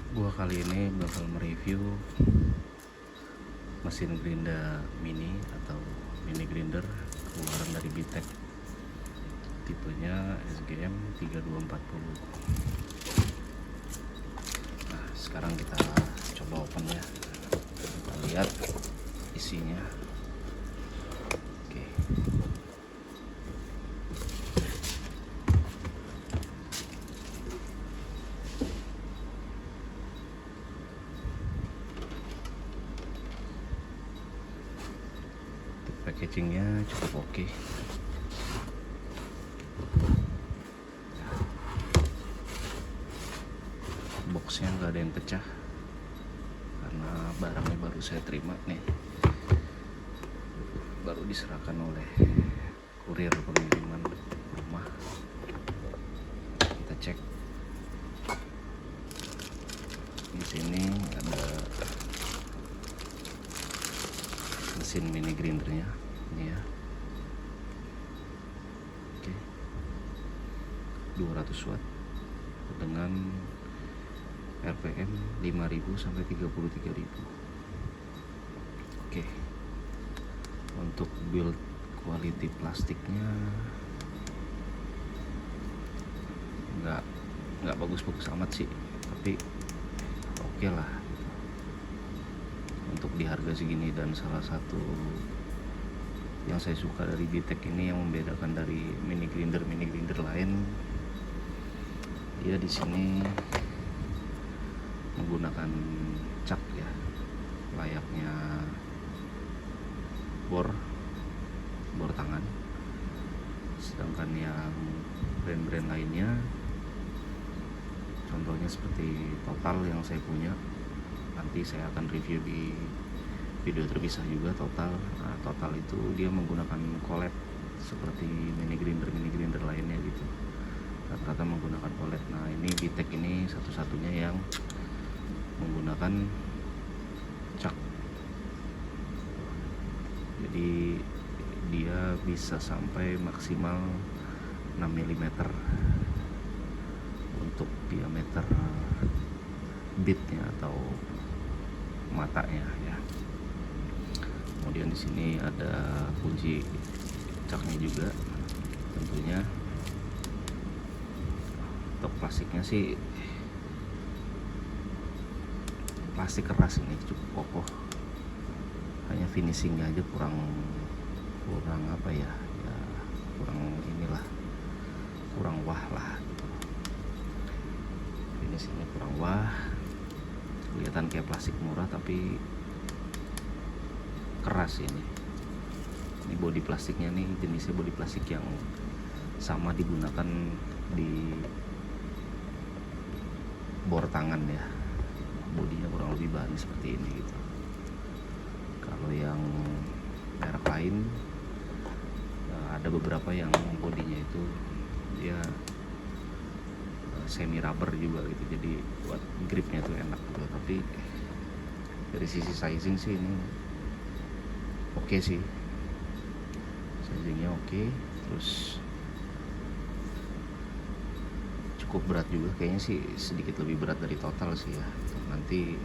Gua kali ini bakal mereview mesin grinder mini atau mini grinder keluaran dari Bitek, tipenya SGM 3240. Nah, sekarang kita coba open ya. Kita lihat isinya. Oke. Packagingnya cukup oke. Boxnya nggak ada yang pecah karena barangnya baru saya terima nih, baru diserahkan oleh kurir pengiriman rumah. Kita cek di sini ada mesin mini grindernya ini ya. Oke, 200 watt dengan RPM 5000 sampai 33000. Oke, untuk build quality plastiknya nggak bagus-bagus amat sih, tapi oke lah untuk di harga segini. Dan salah satu yang saya suka dari Bitek ini, yang membedakan dari mini grinder lain, dia di sini menggunakan cak ya, layaknya bor tangan. Sedangkan yang brand-brand lainnya, contohnya seperti Total yang saya punya, nanti saya akan review di video terpisah juga. Total itu dia menggunakan collet seperti mini grinder lainnya gitu, rata-rata menggunakan collet. Nah, ini Bitek ini satu-satunya yang menggunakan cak, jadi dia bisa sampai maksimal 6 mm untuk diameter bitnya atau matanya ya. Kemudian di sini ada kunci caknya juga tentunya. Untuk plastiknya sih plastik keras, ini cukup kokoh, hanya finishingnya aja kurang apa ya, kurang wah lah gitu. Finishingnya kurang wah, kelihatan kayak plastik murah tapi keras. Ini bodi plastiknya nih, jenisnya bodi plastik yang sama digunakan di bor tangan ya. Bodinya kurang lebih bahan seperti ini gitu. Kalau yang merek lain ada beberapa yang bodinya itu dia semi rubber juga gitu, jadi buat gripnya tuh enak gitu. Tapi dari sisi sizing sih ini oke sih, sizingnya oke. Terus cukup berat juga, kayaknya sih sedikit lebih berat dari Total sih ya. Nanti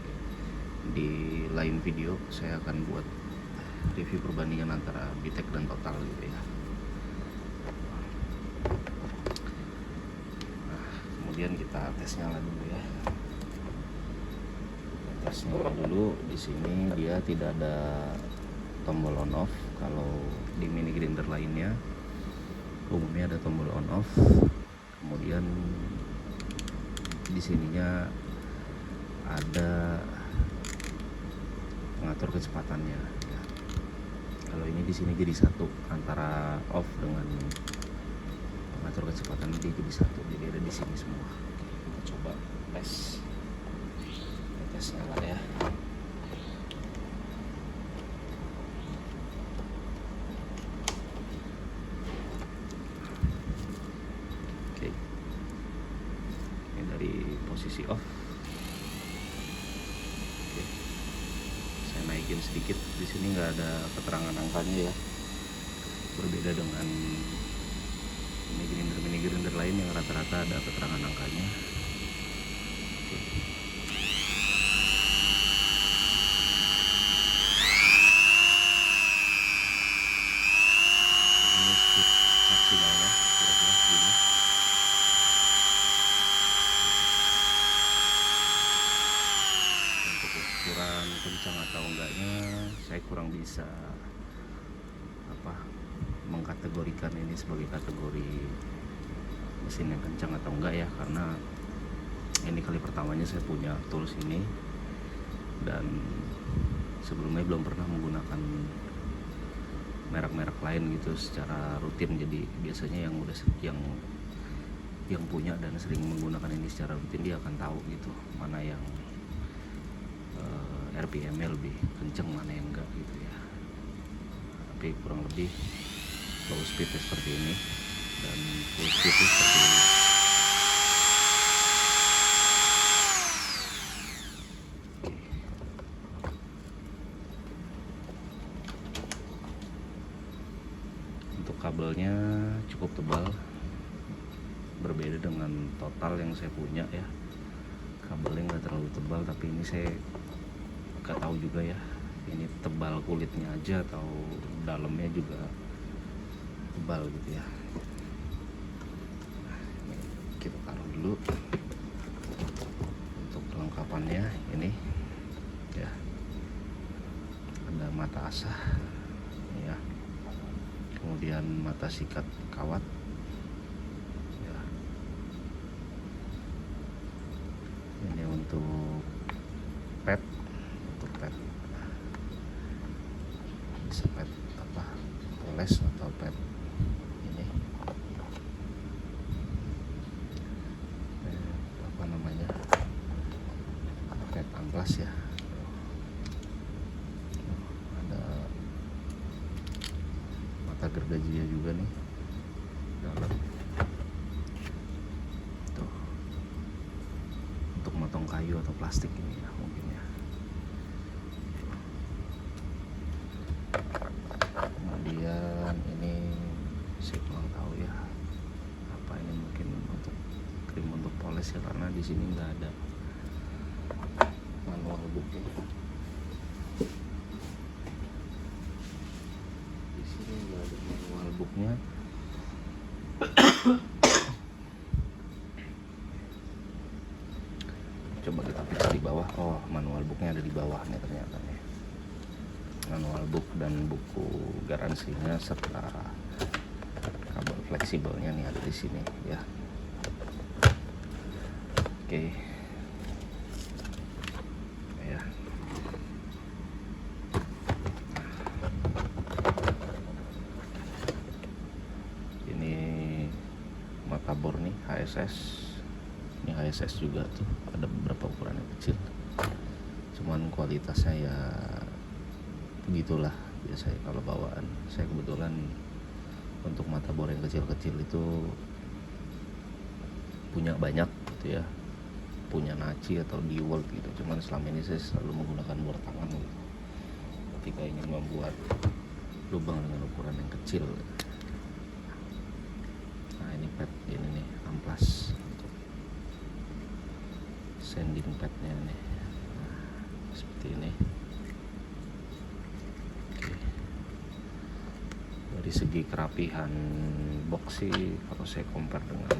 di lain video saya akan buat review perbandingan antara Bitek dan Total gitu ya. Nah, kemudian kita tes nyala dulu ya. Tes nyala dulu. Di sini dia tidak ada tombol on off. Kalau di mini grinder lainnya umumnya ada tombol on off. Kemudian di sininya ada pengatur kecepatannya ya. Kalau ini di sini jadi satu, antara off dengan pengatur kecepatan dia jadi satu, jadi ada di sini semua. Oke, kita coba tes nyala ya. Oke, ini dari posisi off. Naikin sedikit, di sini nggak ada keterangan angkanya ya, berbeda dengan mini grinder lain yang rata-rata ada keterangan angkanya. Oke. takaran kencang atau enggaknya saya kurang bisa mengkategorikan ini sebagai kategori mesin yang kencang atau enggak ya, karena ini kali pertamanya saya punya tools ini dan sebelumnya belum pernah menggunakan merek-merek lain gitu secara rutin. Jadi biasanya yang punya dan sering menggunakan ini secara rutin dia akan tahu gitu mana yang RPM-nya lebih kenceng, mana yang enggak gitu ya. Tapi kurang lebih low speed seperti ini dan full speed seperti ini. Untuk kabelnya cukup tebal, berbeda dengan total yang saya punya ya. Kabelnya nggak terlalu tebal, tapi ini saya nggak tahu juga ya, ini tebal kulitnya aja atau dalamnya juga tebal gitu ya. Ini kita taruh dulu. Untuk kelengkapannya ini ya, ada mata asah ya, kemudian mata sikat kawat ya. Ini untuk pad, bisa pad poles atau pad ini pad amplas ya. Ada mata gergajinya juga nih dalam tuh, untuk motong kayu atau plastik ini ya mungkin ya. Kemudian ini saya kurang tahu ya apa ini, mungkin untuk krim untuk poles ya, karena di sini nggak ada manual booknya. Di sini nggak ada manual booknya. Coba kita periksa di bawah. Oh, manual booknya ada di bawah nih ternyata nih. Manual book dan buku garansinya serta kabel fleksibelnya nih ada di sini ya. Oke. Ya. Ini mata bor nih HSS. Ini HSS juga tuh, ada beberapa ukuran yang kecil. Cuman kualitasnya ya begitulah biasanya kalau bawaan. Saya kebetulan untuk mata bor yang kecil-kecil itu punya banyak gitu ya, punya Naci atau DeWalt gitu. Cuman selama ini saya selalu menggunakan bor tangan gitu ketika ingin membuat lubang dengan ukuran yang kecil. Nah ini pad ini nih amplas untuk sanding padnya nih. Nah, seperti ini. Dari segi kerapihan box sih kalau saya compare dengan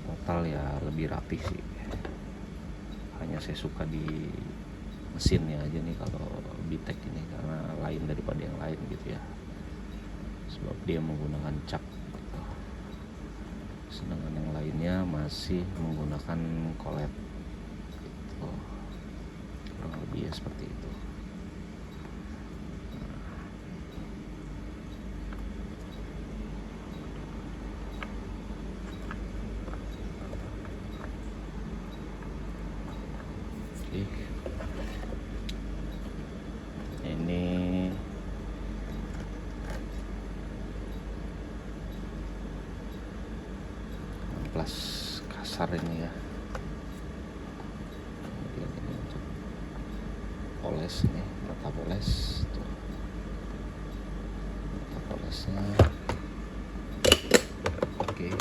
total ya lebih rapi sih. Hanya saya suka di mesinnya aja nih kalau Bitek ini, karena lain daripada yang lain gitu ya, sebab dia menggunakan cak gitu. Sedangkan yang lainnya masih menggunakan kolet gitu. Kurang lebih ya seperti itu. Ini amplas kasar ini ya. Kemudian ini untuk poles nih, mata poles tuh. Mata polesnya. Oke.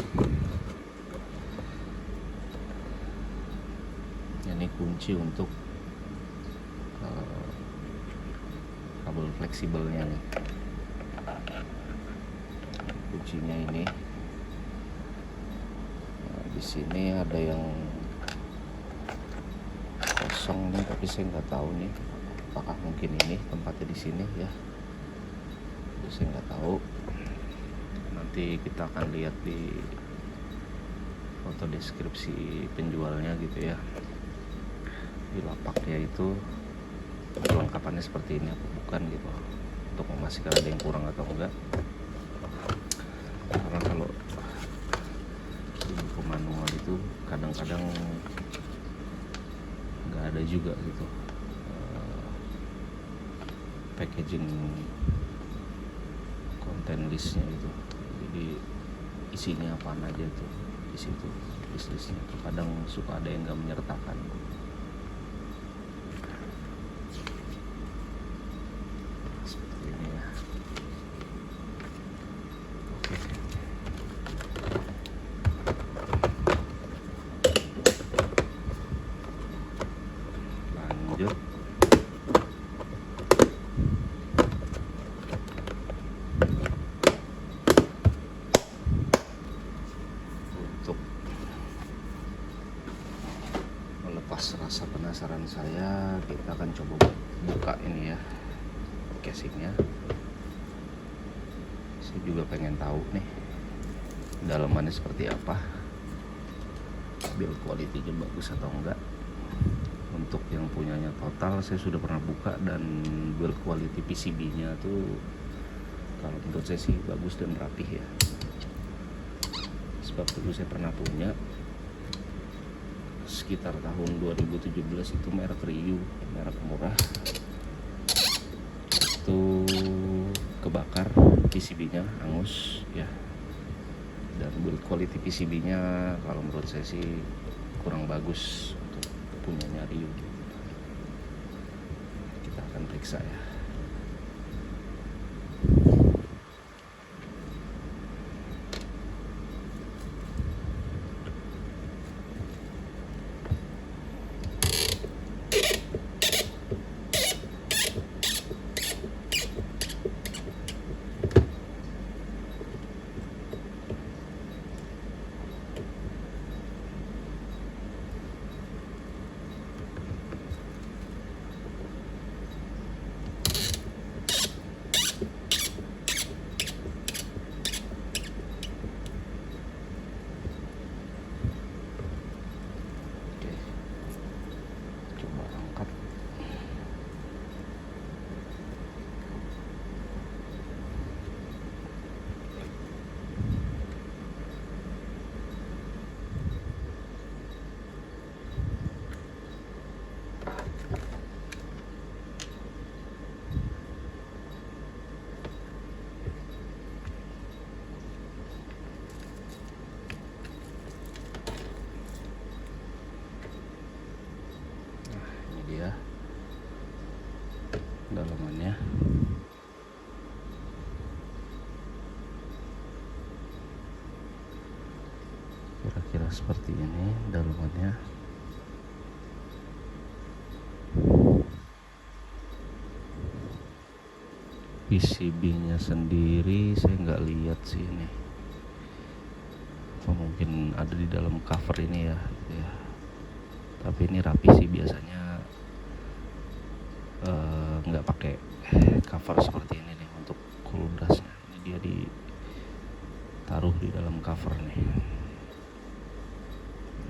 Ini kunci untuk kabel fleksibelnya nih. Kuncinya ini. Nah, di sini ada yang kosong nih, tapi saya nggak tahu nih apakah mungkin ini tempatnya di sini ya. Saya nggak tahu, nanti kita akan lihat di foto deskripsi penjualnya gitu ya, di lapaknya itu perlengkapannya seperti ini apa bukan gitu, untuk memastikan ada yang kurang atau enggak. Karena kalau di buku manual itu kadang-kadang nggak ada juga gitu packaging konten listnya itu, jadi isinya apa aja tuh di situ listnya. Kadang suka ada yang nggak menyertakan. Seperti ini ya. Oke. Lanjut. Untuk melepas rasa penasaran saya, kita akan coba buka ini ya casingnya. Saya juga pengen tahu nih dalamannya seperti apa, build quality-nya bagus atau enggak. Untuk yang punyanya Total saya sudah pernah buka, dan build quality PCB-nya tuh kalau menurut saya sih bagus dan rapih ya. Sebab dulu saya pernah punya sekitar tahun 2017, itu merek Ryu, merek murah. Itu kebakar PCB-nya, hangus ya. Dan build quality PCB-nya kalau menurut saya sih kurang bagus untuk punyanya Ryu. Kita akan periksa ya. Ya, dalamannya kira-kira seperti ini dalamannya. PCB-nya sendiri saya nggak lihat sih ini, atau mungkin ada di dalam cover ini ya, gitu ya. Tapi ini rapi sih, biasanya nggak pakai cover seperti ini nih untuk cool brushnya. Ini dia ditaruh di dalam cover nih.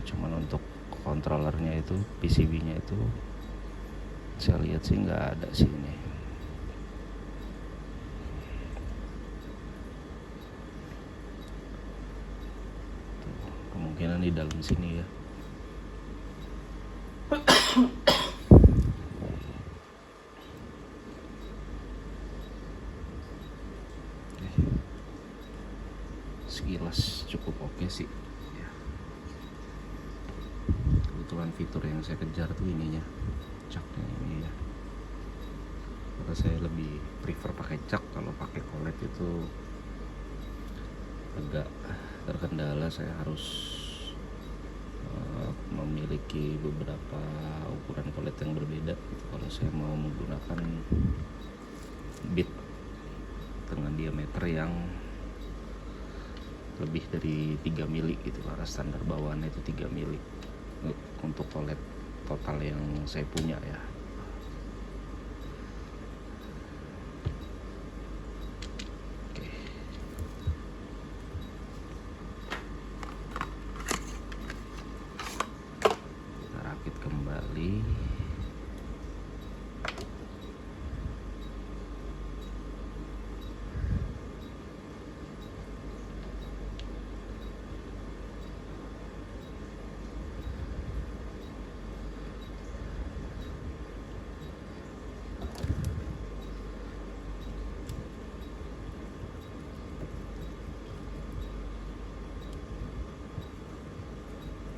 Cuman untuk controllernya itu, PCB-nya itu saya lihat sih nggak ada sih ini. Tuh, kemungkinan di dalam sini ya. Sekilas cukup oke sih ya. Kebetulan fitur yang saya kejar tuh ininya, caknya ini ya. Karena saya lebih prefer pakai cak. Kalau pakai collet itu agak terkendala, saya harus memiliki beberapa ukuran collet yang berbeda gitu. Kalau saya mau menggunakan bit dengan diameter yang lebih dari 3 mili gitu, karena standar bawaannya itu 3 mili untuk collet total yang saya punya ya. Oke. Kita rakit kembali.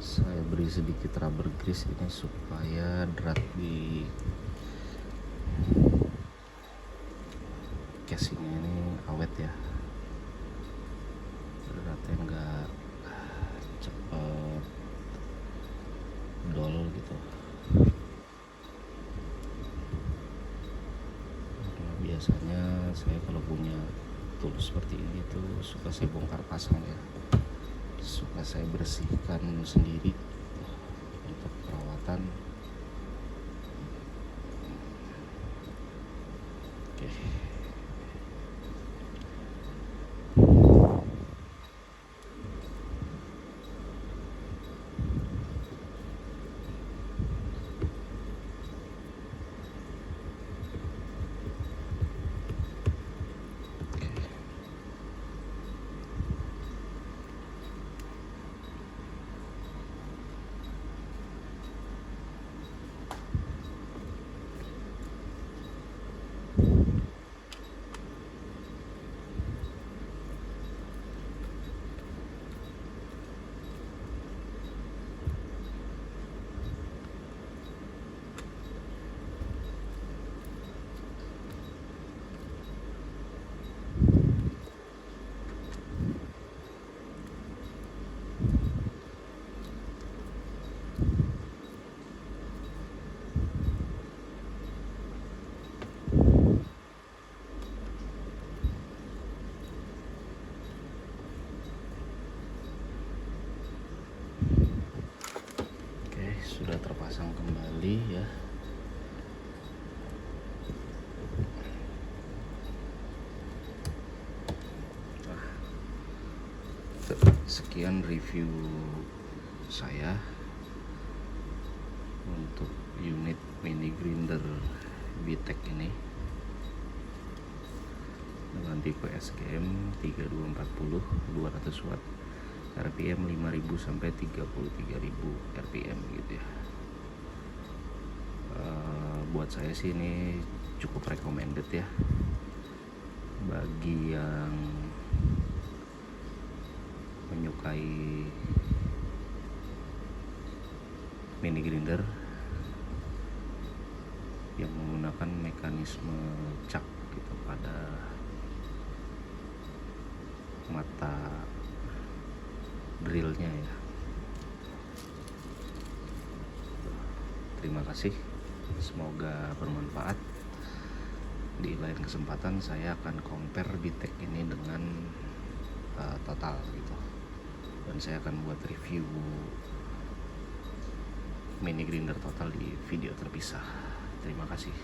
Saya beri sedikit rubber grease ini supaya drat di casingnya ini awet ya, dratnya nggak cepet dol gitu. Karena biasanya saya kalau punya tool seperti ini tuh suka saya bongkar pasang ya, suka saya bersihkan sendiri untuk perawatan. Oke. Sudah terpasang kembali ya. Nah, sekian review saya untuk unit mini grinder VTEC ini dengan tipe SGM 3240 200 watt, RPM 5000 sampai 33.000 RPM gitu ya. Buat saya sih ini cukup recommended ya bagi yang menyukai mini grinder yang menggunakan mekanisme cak gitu pada mata drillnya ya. Terima kasih, semoga bermanfaat. Di lain kesempatan saya akan compare VTEC ini dengan total gitu, dan saya akan buat review mini grinder total di video terpisah. Terima kasih.